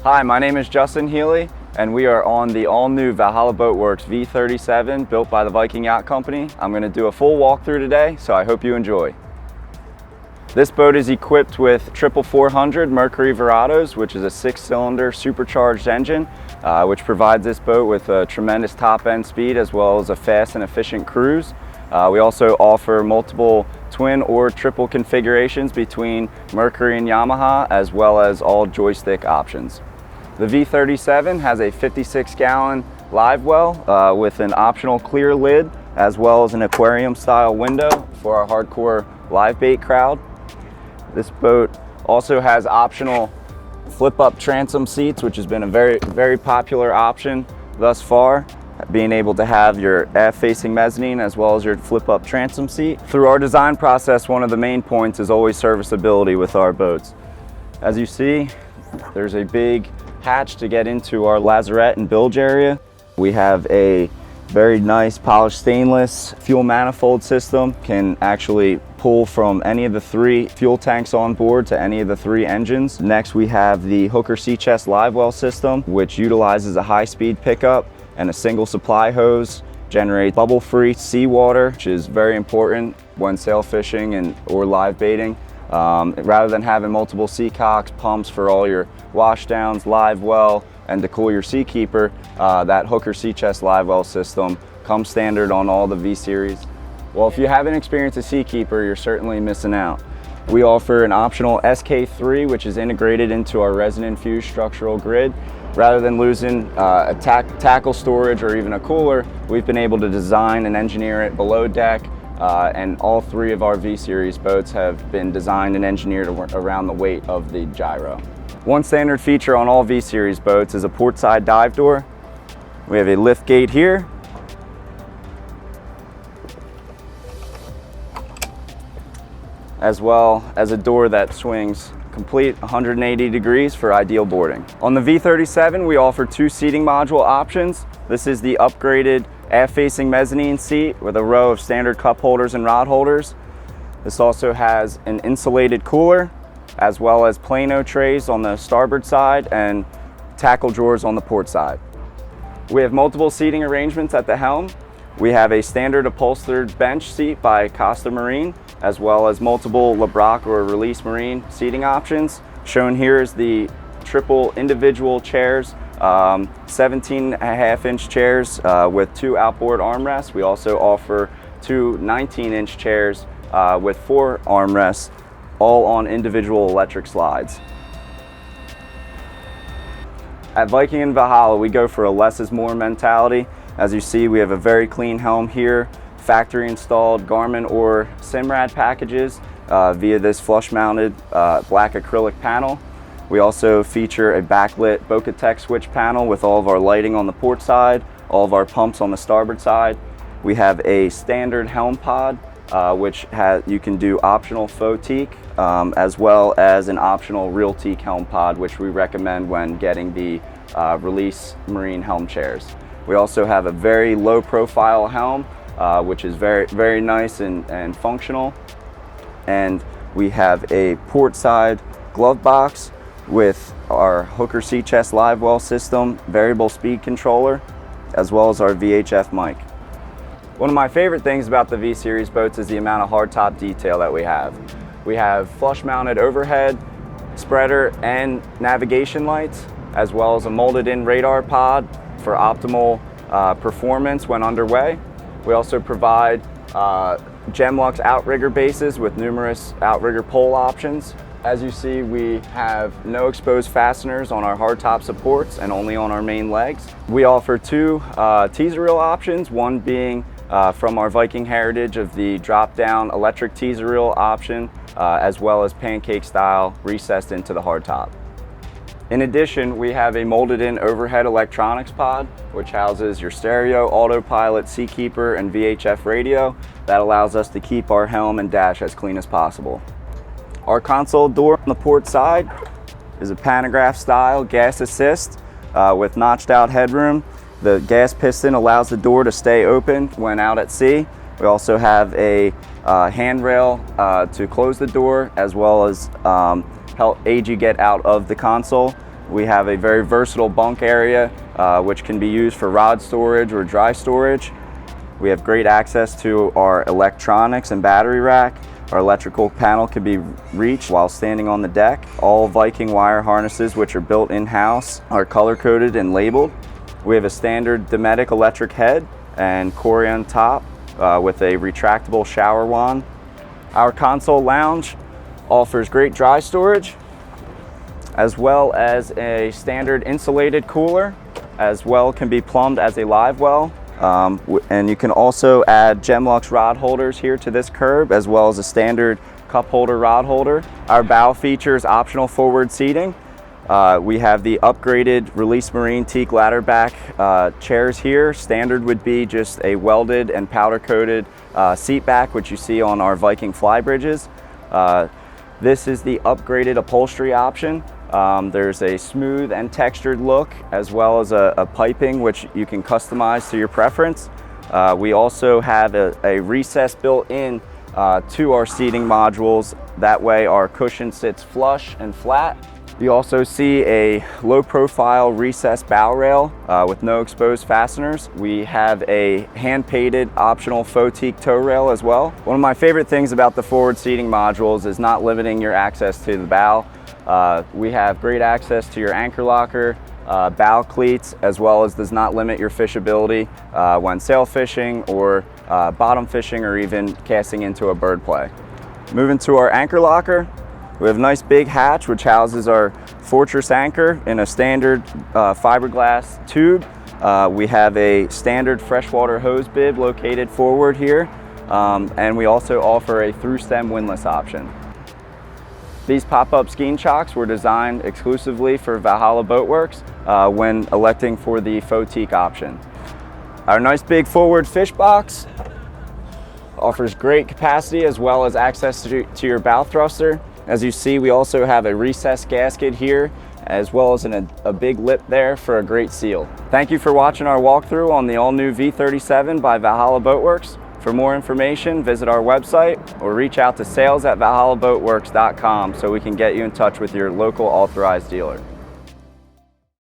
Hi, my name is Justin Healey, and we are on the all-new Valhalla Boatworks V-37 built by the Viking Yacht Company. I'm going to do a full walkthrough today, so I hope you enjoy. This boat is equipped with 400 Mercury Verados, which is a 6-cylinder supercharged engine, which provides this boat with a tremendous top-end speed as well as a fast and efficient cruise. We also offer multiple twin or triple configurations between Mercury and Yamaha, as well as all joystick options. The V-37 has a 56-gallon live well with an optional clear lid, as well as an aquarium-style window for our hardcore live bait crowd. This boat also has optional flip-up transom seats, which has been a very popular option thus far, being able to have your aft-facing mezzanine as well as your flip-up transom seat. Through our design process, one of the main points is always serviceability with our boats. As you see, there's a big hatch to get into our lazarette and bilge area. We have a very nice polished stainless fuel manifold system, can actually pull from any of the 3 fuel tanks on board to any of the 3 engines. Next, we have the Hooker Sea Chest live well system, which utilizes a high-speed pickup and a single supply hose, generate bubble-free seawater, which is very important when sail fishing or live baiting. Rather than having multiple seacocks, pumps for all your washdowns, live well, and to cool your Seakeeper, that Hooker Sea Chest live well system comes standard on all the V-Series. Well, if you haven't experienced a Seakeeper, you're certainly missing out. We offer an optional SK3, which is integrated into our resin-infused structural grid. Rather than losing a tackle storage or even a cooler, we've been able to design and engineer it below deck, and all 3 of our V-Series boats have been designed and engineered around the weight of the gyro. One standard feature on all V-Series boats is a portside dive door. We have a lift gate here, as well as a door that swings complete 180 degrees for ideal boarding. On the V-37, we offer 2 seating module options. This is the upgraded aft-facing mezzanine seat with a row of standard cup holders and rod holders. This also has an insulated cooler, as well as plano trays on the starboard side and tackle drawers on the port side. We have multiple seating arrangements at the helm. We have a standard upholstered bench seat by Costa Marine, as well as multiple LeBrock or Release Marine seating options. Shown here is the triple individual chairs, 17.5-inch chairs with 2 outboard armrests. We also offer 2 19-inch chairs with 4 armrests, all on individual electric slides. At Viking and Valhalla, we go for a less is more mentality. As you see, we have a very clean helm here, factory installed Garmin or Simrad packages via this flush mounted black acrylic panel. We also feature a backlit Bocatech switch panel with all of our lighting on the port side, all of our pumps on the starboard side. We have a standard helm pod, which you can do optional faux teak, as well as an optional real teak helm pod, which we recommend when getting the Release Marine helm chairs. We also have a very low profile helm, which is very nice and functional. And we have a port side glove box with our Hooker Sea Chest live well system, variable speed controller, as well as our VHF mic. One of my favorite things about the V-Series boats is the amount of hardtop detail that we have. We have flush mounted overhead, spreader, and navigation lights, as well as a molded in radar pod for optimal performance when underway. We also provide Gemlux outrigger bases with numerous outrigger pole options. As you see, we have no exposed fasteners on our hardtop supports and only on our main legs. We offer 2 teaser reel options, one being from our Viking heritage of the drop-down electric teaser reel option, as well as pancake style recessed into the hardtop. In addition, we have a molded-in overhead electronics pod, which houses your stereo, autopilot, Seakeeper, and VHF radio that allows us to keep our helm and dash as clean as possible. Our console door on the port side is a pantograph style gas assist with notched out headroom. The gas piston allows the door to stay open when out at sea. We also have a handrail to close the door, as well as help aid you get out of the console. We have a very versatile bunk area, which can be used for rod storage or dry storage. We have great access to our electronics and battery rack. Our electrical panel can be reached while standing on the deck. All Viking wire harnesses, which are built in-house, are color-coded and labeled. We have a standard Dometic electric head and Corian top with a retractable shower wand. Our console lounge offers great dry storage, as well as a standard insulated cooler, as well can be plumbed as a live well. And you can also add Gemlux rod holders here to this curb, as well as a standard cup holder rod holder. Our bow features optional forward seating. We have the upgraded Release Marine teak ladder back chairs here. Standard would be just a welded and powder coated seat back, which you see on our Viking fly bridges. This is the upgraded upholstery option. There's a smooth and textured look, as well as a piping which you can customize to your preference. We also have a recess built in to our seating modules. That way our cushion sits flush and flat. You also see a low profile recessed bow rail with no exposed fasteners. We have a hand painted optional faux teak toe rail as well. One of my favorite things about the forward seating modules is not limiting your access to the bow. We have great access to your anchor locker, bow cleats, as well as does not limit your fishability when sail fishing or bottom fishing or even casting into a bird play. Moving to our anchor locker, we have a nice big hatch which houses our Fortress anchor in a standard fiberglass tube. We have a standard freshwater hose bib located forward here, and we also offer a through stem windlass option. These pop-up skein chocks were designed exclusively for Valhalla Boatworks when electing for the faux teak option. Our nice big forward fish box offers great capacity as well as access to your bow thruster. As you see, we also have a recessed gasket here, as well as a big lip there for a great seal. Thank you for watching our walkthrough on the all-new V-37 by Valhalla Boatworks. For more information, visit our website or reach out to sales@valhallaboatworks.com so we can get you in touch with your local authorized dealer.